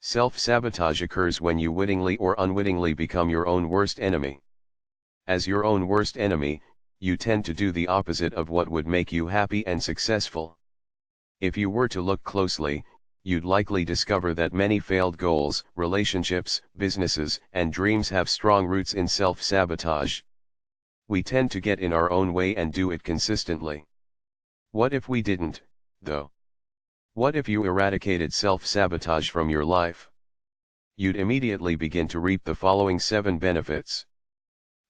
Self-sabotage occurs when you wittingly or unwittingly become your own worst enemy. As your own worst enemy, you tend to do the opposite of what would make you happy and successful. If you were to look closely, you'd likely discover that many failed goals, relationships, businesses, and dreams have strong roots in self-sabotage. We tend to get in our own way and do it consistently. What if we didn't, though? What if you eradicated self-sabotage from your life? You'd immediately begin to reap the following 7 benefits.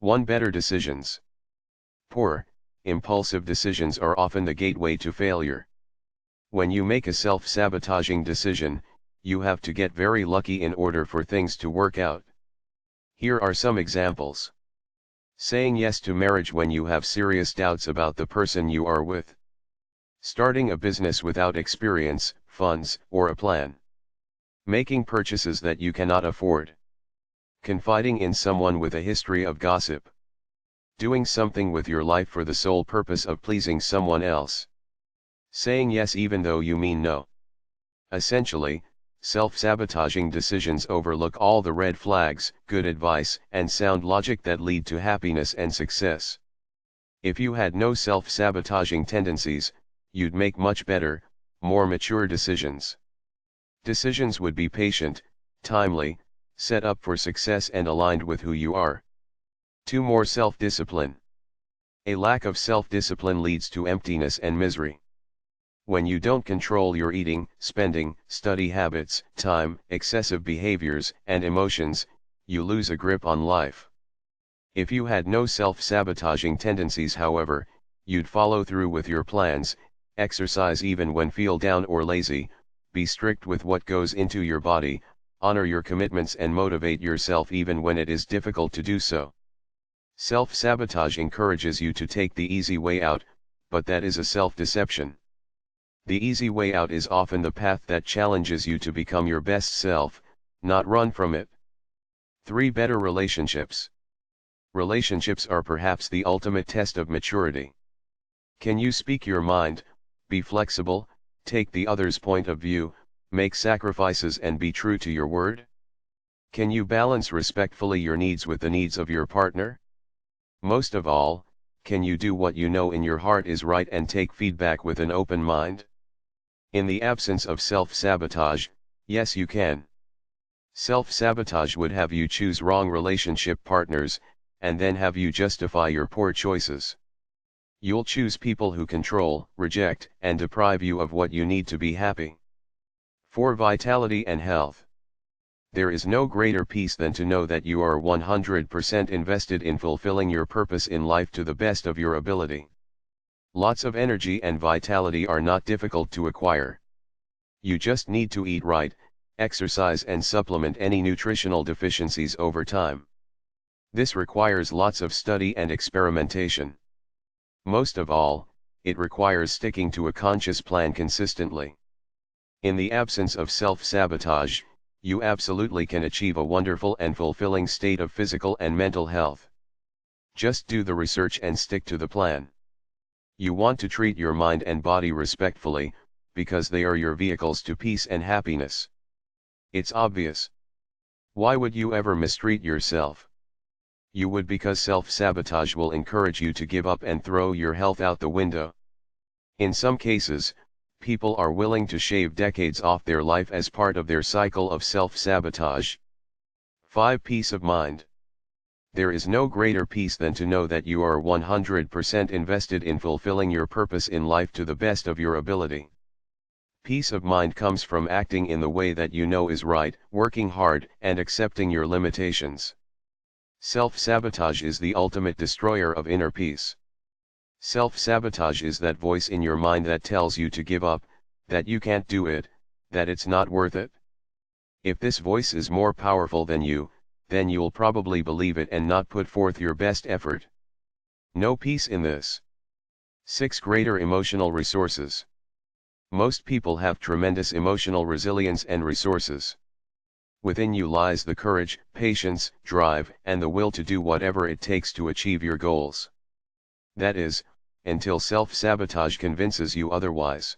1. Better decisions. Poor, impulsive decisions are often the gateway to failure. When you make a self-sabotaging decision, you have to get very lucky in order for things to work out. Here are some examples. Saying yes to marriage when you have serious doubts about the person you are with. Starting a business without experience, funds, or a plan. Making purchases that you cannot afford. Confiding in someone with a history of gossip. Doing something with your life for the sole purpose of pleasing someone else. Saying yes even though you mean no. Essentially, self-sabotaging decisions overlook all the red flags, good advice, and sound logic that lead to happiness and success. If you had no self-sabotaging tendencies, you'd make much better, more mature decisions. Decisions would be patient, timely, set up for success and aligned with who you are. 2. More self-discipline. A lack of self-discipline leads to emptiness and misery. When you don't control your eating, spending, study habits, time, excessive behaviors, and emotions, you lose a grip on life. If you had no self-sabotaging tendencies, however, you'd follow through with your plans, exercise even when feel down or lazy, be strict with what goes into your body, honor your commitments and motivate yourself even when it is difficult to do so. Self-sabotage encourages you to take the easy way out, but that is a self-deception. The easy way out is often the path that challenges you to become your best self, not run from it. 3. Better relationships. Relationships are perhaps the ultimate test of maturity. Can you speak your mind, be flexible, take the other's point of view, make sacrifices and be true to your word? Can you balance respectfully your needs with the needs of your partner? Most of all, can you do what you know in your heart is right and take feedback with an open mind? In the absence of self-sabotage, yes you can. Self-sabotage would have you choose wrong relationship partners, and then have you justify your poor choices. You'll choose people who control, reject, and deprive you of what you need to be happy. 4. Vitality and health. There is no greater peace than to know that you are 100% invested in fulfilling your purpose in life to the best of your ability. Lots of energy and vitality are not difficult to acquire. You just need to eat right, exercise and supplement any nutritional deficiencies over time. This requires lots of study and experimentation. Most of all, it requires sticking to a conscious plan consistently. In the absence of self-sabotage, you absolutely can achieve a wonderful and fulfilling state of physical and mental health. Just do the research and stick to the plan. You want to treat your mind and body respectfully, because they are your vehicles to peace and happiness. It's obvious. Why would you ever mistreat yourself? You would because self-sabotage will encourage you to give up and throw your health out the window. In some cases, people are willing to shave decades off their life as part of their cycle of self-sabotage. 5. Peace of mind. There is no greater peace than to know that you are 100% invested in fulfilling your purpose in life to the best of your ability. Peace of mind comes from acting in the way that you know is right, working hard, and accepting your limitations. Self-sabotage is the ultimate destroyer of inner peace. Self-sabotage is that voice in your mind that tells you to give up, that you can't do it, that it's not worth it. If this voice is more powerful than you, then you'll probably believe it and not put forth your best effort. No peace in this. 6. Greater emotional resources. Most people have tremendous emotional resilience and resources. Within you lies the courage, patience, drive, and the will to do whatever it takes to achieve your goals. That is, until self-sabotage convinces you otherwise.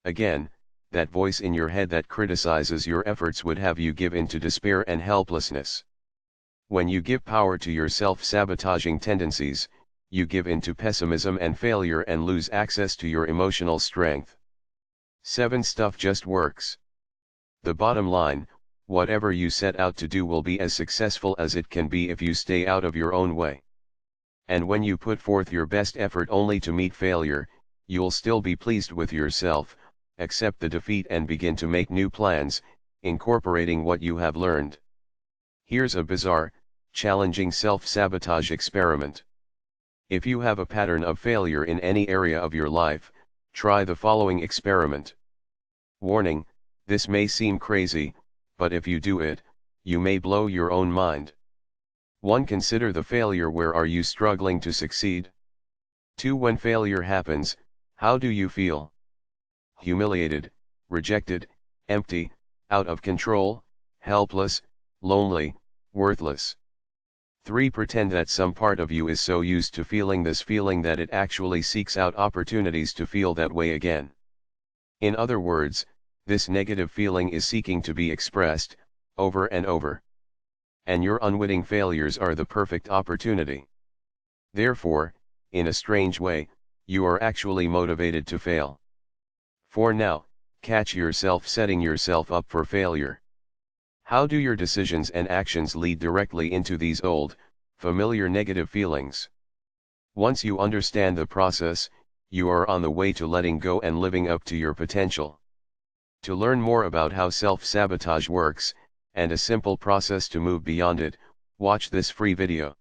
Again, that voice in your head that criticizes your efforts would have you give in to despair and helplessness. When you give power to your self-sabotaging tendencies, you give in to pessimism and failure and lose access to your emotional strength. 7. Stuff just works. The bottom line, whatever you set out to do will be as successful as it can be if you stay out of your own way. And when you put forth your best effort only to meet failure, you'll still be pleased with yourself, accept the defeat and begin to make new plans, incorporating what you have learned. Here's a bizarre, challenging self-sabotage experiment. If you have a pattern of failure in any area of your life, try the following experiment. Warning, this may seem crazy, but if you do it, you may blow your own mind. 1. Consider the failure. Where are you struggling to succeed? 2. When failure happens, how do you feel? Humiliated, rejected, empty, out of control, helpless, lonely, worthless. 3. Pretend that some part of you is so used to feeling this feeling that it actually seeks out opportunities to feel that way again. In other words, this negative feeling is seeking to be expressed, over and over. And your unwitting failures are the perfect opportunity. Therefore, in a strange way, you are actually motivated to fail. 4. Now, catch yourself setting yourself up for failure. How do your decisions and actions lead directly into these old, familiar negative feelings? Once you understand the process, you are on the way to letting go and living up to your potential. To learn more about how self-sabotage works, and a simple process to move beyond it, watch this free video.